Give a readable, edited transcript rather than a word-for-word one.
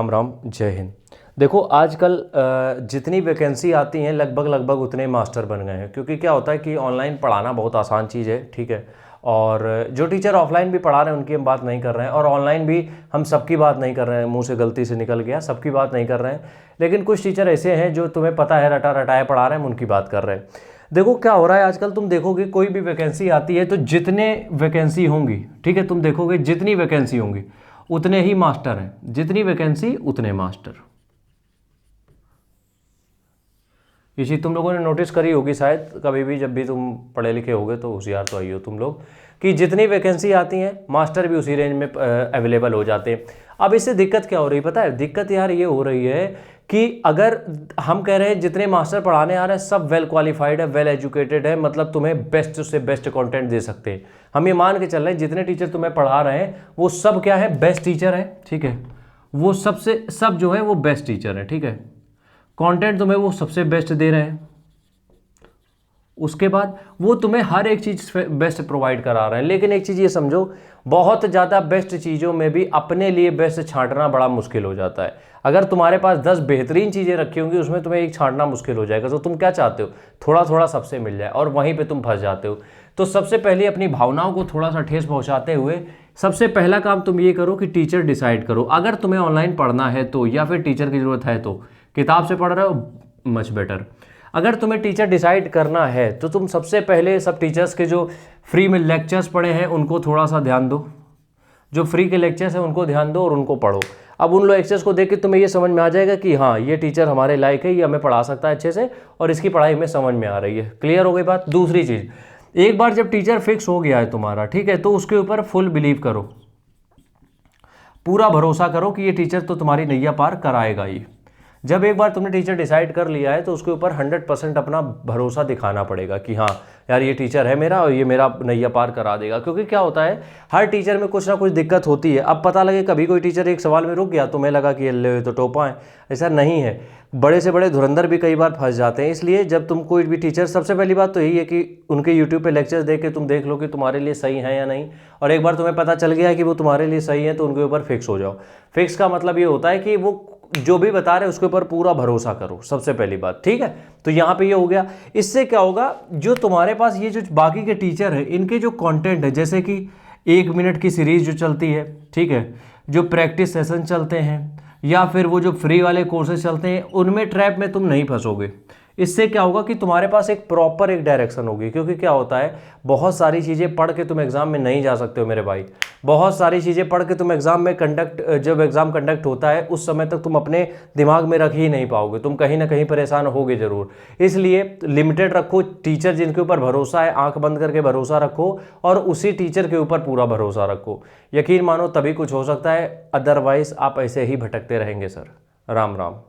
राम राम, जय हिंद। देखो आजकल जितनी वैकेंसी आती हैं लगभग उतने मास्टर बन गए हैं, क्योंकि क्या होता है कि ऑनलाइन पढ़ाना बहुत आसान चीज़ है, ठीक है। और जो टीचर ऑफलाइन भी पढ़ा रहे हैं उनकी हम बात नहीं कर रहे हैं, और ऑनलाइन भी हम सबकी बात नहीं कर रहे हैं, मुंह से गलती से निकल गया, सबकी बात नहीं कर रहे हैं। लेकिन कुछ टीचर ऐसे हैं जो तुम्हें पता है रटा रटाए पढ़ा रहे हैं, हम उनकी बात कर रहे हैं। देखो क्या हो रहा है आजकल, तुम देखोगे कोई भी वैकेंसी आती है तो जितने वैकेंसी होंगी, ठीक है, तुम देखोगे जितनी वैकेंसी होंगी उतने ही मास्टर हैं, जितनी वैकेंसी उतने मास्टर। ये चीज़ तुम लोगों ने नोटिस करी होगी शायद कभी भी, जब भी तुम पढ़े लिखे होगे तो होशियार तो आई हो तुम लोग, कि जितनी वैकेंसी आती हैं मास्टर भी उसी रेंज में अवेलेबल हो जाते हैं। अब इससे दिक्कत क्या हो रही है पता है? दिक्कत यार ये हो रही है कि अगर हम कह रहे हैं जितने मास्टर पढ़ाने आ रहे हैं सब वेल क्वालिफाइड है, वेल एजुकेटेड है, मतलब तुम्हें बेस्ट से बेस्ट कंटेंट दे सकते हैं, हम ये मान के चल रहे हैं जितने टीचर तुम्हें पढ़ा रहे हैं वो सब क्या है, बेस्ट टीचर है, ठीक है। वो सबसे सब जो है वो बेस्ट टीचर है, ठीक है। कंटेंट तुम्हें वो सबसे बेस्ट दे रहे हैं, उसके बाद वो तुम्हें हर एक चीज़ बेस्ट प्रोवाइड करा रहे हैं। लेकिन एक चीज़ ये समझो, बहुत ज़्यादा बेस्ट चीज़ों में भी अपने लिए बेस्ट छांटना बड़ा मुश्किल हो जाता है। अगर तुम्हारे पास 10 बेहतरीन चीज़ें रखी होंगी उसमें तुम्हें एक छांटना मुश्किल हो जाएगा। तो तुम क्या चाहते हो, थोड़ा थोड़ा सबसे मिल जाए, और वहीं पे तुम फंस जाते हो। तो सबसे पहले अपनी भावनाओं को थोड़ा सा ठेस पहुंचाते हुए सबसे पहला काम तुम ये करो कि टीचर डिसाइड करो। अगर तुम्हें ऑनलाइन पढ़ना है तो, या फिर टीचर की ज़रूरत है तो किताब से पढ़ रहे हो, मच बेटर। अगर तुम्हें टीचर डिसाइड करना है तो तुम सबसे पहले सब टीचर्स के जो फ्री में लेक्चर्स पढ़े हैं उनको थोड़ा सा ध्यान दो, जो फ्री के लेक्चर्स हैं उनको ध्यान दो और उनको पढ़ो। अब उन लेक्चर्स को देख के तुम्हें ये समझ में आ जाएगा कि हाँ ये टीचर हमारे लायक है, ये हमें पढ़ा सकता है अच्छे से, और इसकी पढ़ाई हमें समझ में आ रही है। क्लियर हो गई बात? दूसरी चीज़, एक बार जब टीचर फिक्स हो गया है तुम्हारा, ठीक है, तो उसके ऊपर फुल बिलीव करो, पूरा भरोसा करो कि ये टीचर तो तुम्हारी नैया पार कराएगा ही। जब एक बार तुमने टीचर डिसाइड कर लिया है तो उसके ऊपर 100% अपना भरोसा दिखाना पड़ेगा कि हाँ यार ये टीचर है मेरा और ये मेरा नैया पार करा देगा। क्योंकि क्या होता है, हर टीचर में कुछ ना कुछ दिक्कत होती है। अब पता लगे कभी कोई टीचर एक सवाल में रुक गया, तुम्हें लगा कि ये तो टोपा है, ऐसा नहीं है। बड़े से बड़े धुरंधर भी कई बार फंस जाते हैं। इसलिए जब तुम कोई भी टीचर, सबसे पहली बात तो यही है कि उनके यूट्यूब पे लेक्चर्स देख के तुम देख लो कि तुम्हारे लिए सही है या नहीं। और एक बार तुम्हें पता चल गया कि वो तुम्हारे लिए सही है तो उनके ऊपर फिक्स हो जाओ। फिक्स का मतलब ये होता है कि वो जो भी बता रहे हैं उसके ऊपर पूरा भरोसा करो, सबसे पहली बात, ठीक है। तो यहाँ पे ये हो गया। इससे क्या होगा, जो तुम्हारे पास ये जो बाकी के टीचर हैं इनके जो कंटेंट है, जैसे कि 1 मिनट की सीरीज जो चलती है, ठीक है, जो प्रैक्टिस सेशन चलते हैं, या फिर वो जो फ्री वाले कोर्सेज चलते हैं, उनमें ट्रैप में तुम नहीं फंसोगे। इससे क्या होगा कि तुम्हारे पास एक प्रॉपर एक डायरेक्शन होगी। क्योंकि क्या होता है, बहुत सारी चीज़ें पढ़ के तुम एग्ज़ाम में नहीं जा सकते हो मेरे भाई। बहुत सारी चीज़ें पढ़ के तुम एग्ज़ाम में जब एग्ज़ाम कंडक्ट होता है उस समय तक तुम अपने दिमाग में रख ही नहीं पाओगे, तुम कहीं ना कहीं परेशान होगे ज़रूर। इसलिए लिमिटेड रखो, टीचर जिनके ऊपर भरोसा है आंख बंद करके भरोसा रखो, और उसी टीचर के ऊपर पूरा भरोसा रखो। यकीन मानो तभी कुछ हो सकता है, अदरवाइज़ आप ऐसे ही भटकते रहेंगे सर। राम राम।